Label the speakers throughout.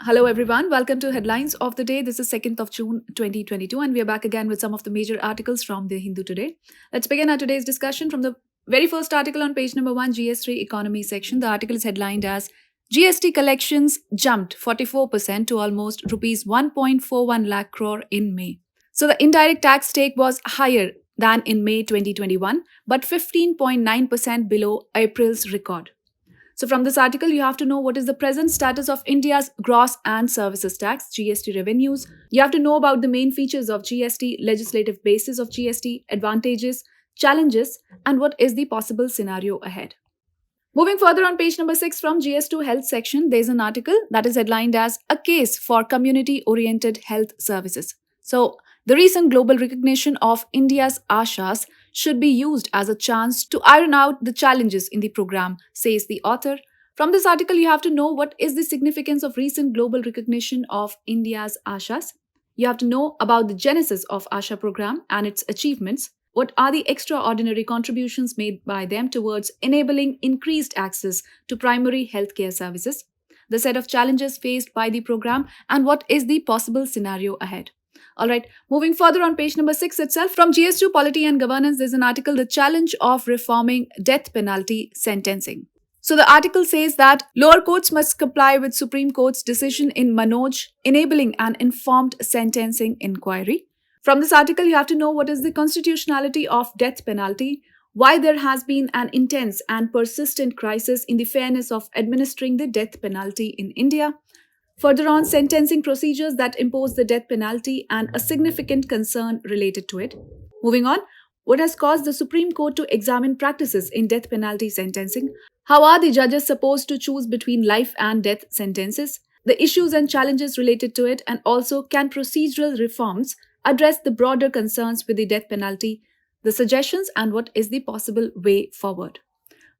Speaker 1: Hello everyone, welcome to Headlines of the Day. This is 2nd of June 2022 and we are back again with some of the major articles from the Hindu today. Let's begin our today's discussion from the very first article on page number 1, GS3 economy section. The article is headlined as GST collections jumped 44% to almost rupees 1.41 lakh crore in May. So the indirect tax take was higher than in May 2021 but 15.9% below April's record. So from this article, you have to know what is the present status of India's gross and services tax, GST revenues. You have to know about the main features of GST, legislative basis of GST, advantages, challenges, and what is the possible scenario ahead. Moving further on page number 6 from GS2 health section, there is an article that is headlined as a case for community-oriented health services. So the recent global recognition of India's ASHAs should be used as a chance to iron out the challenges in the program, says the author. From this article, you have to know what is the significance of recent global recognition of India's ASHAs. You have to know about the genesis of ASHA program and its achievements. What are the extraordinary contributions made by them towards enabling increased access to primary healthcare services, the set of challenges faced by the program, and what is the possible scenario ahead. Alright, moving further on page number 6 itself, from GS2 Polity and Governance, there's an article, The Challenge of Reforming Death Penalty Sentencing. So the article says that lower courts must comply with Supreme Court's decision in Manoj, enabling an informed sentencing inquiry. From this article, you have to know what is the constitutionality of death penalty, why there has been an intense and persistent crisis in the fairness of administering the death penalty in India. Further on, sentencing procedures that impose the death penalty and a significant concern related to it. Moving on, what has caused the Supreme Court to examine practices in death penalty sentencing? How are the judges supposed to choose between life and death sentences? The issues and challenges related to it, and also can procedural reforms address the broader concerns with the death penalty, the suggestions, and what is the possible way forward.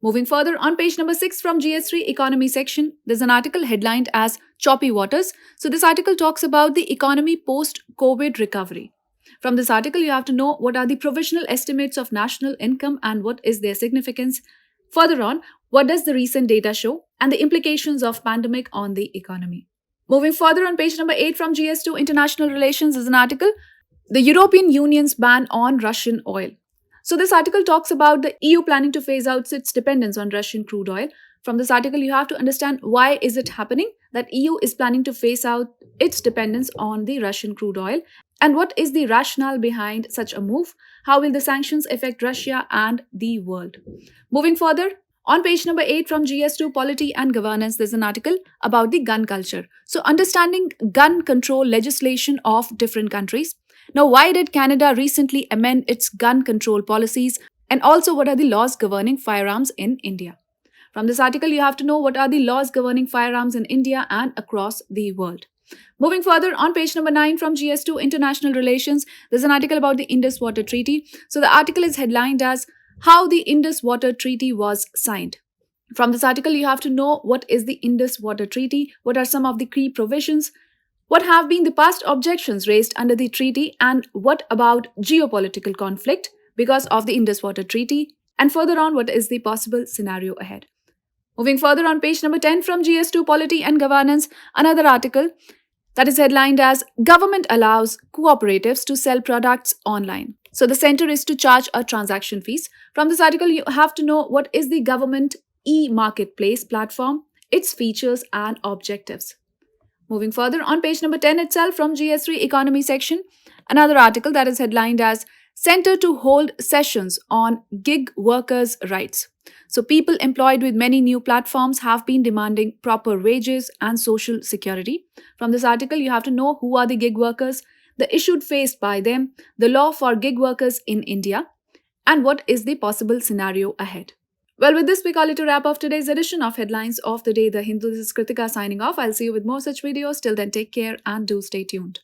Speaker 1: Moving further, on page number 6 from GS3 economy section, there's an article headlined as Choppy Waters. So this article talks about the economy post-COVID recovery. From this article, you have to know what are the provisional estimates of national income and what is their significance. Further on, what does the recent data show and the implications of pandemic on the economy. Moving further on page number 8 from GS2 International Relations is an article, The European Union's Ban on Russian Oil. So this article talks about the EU planning to phase out its dependence on Russian crude oil. From this article, you have to understand why is it happening that EU is planning to phase out its dependence on the Russian crude oil and what is the rationale behind such a move? How will the sanctions affect Russia and the world? Moving further, on page number 8 from GS2 Polity and Governance, there's an article about the gun culture. So understanding gun control legislation of different countries. Now, why did Canada recently amend its gun control policies, and also what are the laws governing firearms in India? From this article, you have to know what are the laws governing firearms in India and across the world. Moving further, on page number 9 from GS2 International Relations, there's an article about the Indus Water Treaty. So the article is headlined as How the Indus Water Treaty Was Signed. From this article, you have to know what is the Indus Water Treaty, what are some of the key provisions, what have been the past objections raised under the treaty, and what about geopolitical conflict because of the Indus Water Treaty, and further on, what is the possible scenario ahead. Moving further on page number 10 from GS2 Polity and Governance, another article that is headlined as Government Allows Cooperatives to Sell Products Online. So the center is to charge a transaction fees. From this article, you have to know what is the government e-marketplace platform, its features and objectives. Moving further, on page number 10 itself from GS3 economy section, another article that is headlined as Center to Hold Sessions on Gig Workers' Rights. So people employed with many new platforms have been demanding proper wages and social security. From this article, you have to know who are the gig workers, the issue faced by them, the law for gig workers in India, and what is the possible scenario ahead. Well, with this, we call it a wrap of today's edition of Headlines of the Day, The Hindu. This is Kritika signing off. I'll see you with more such videos. Till then, take care and do stay tuned.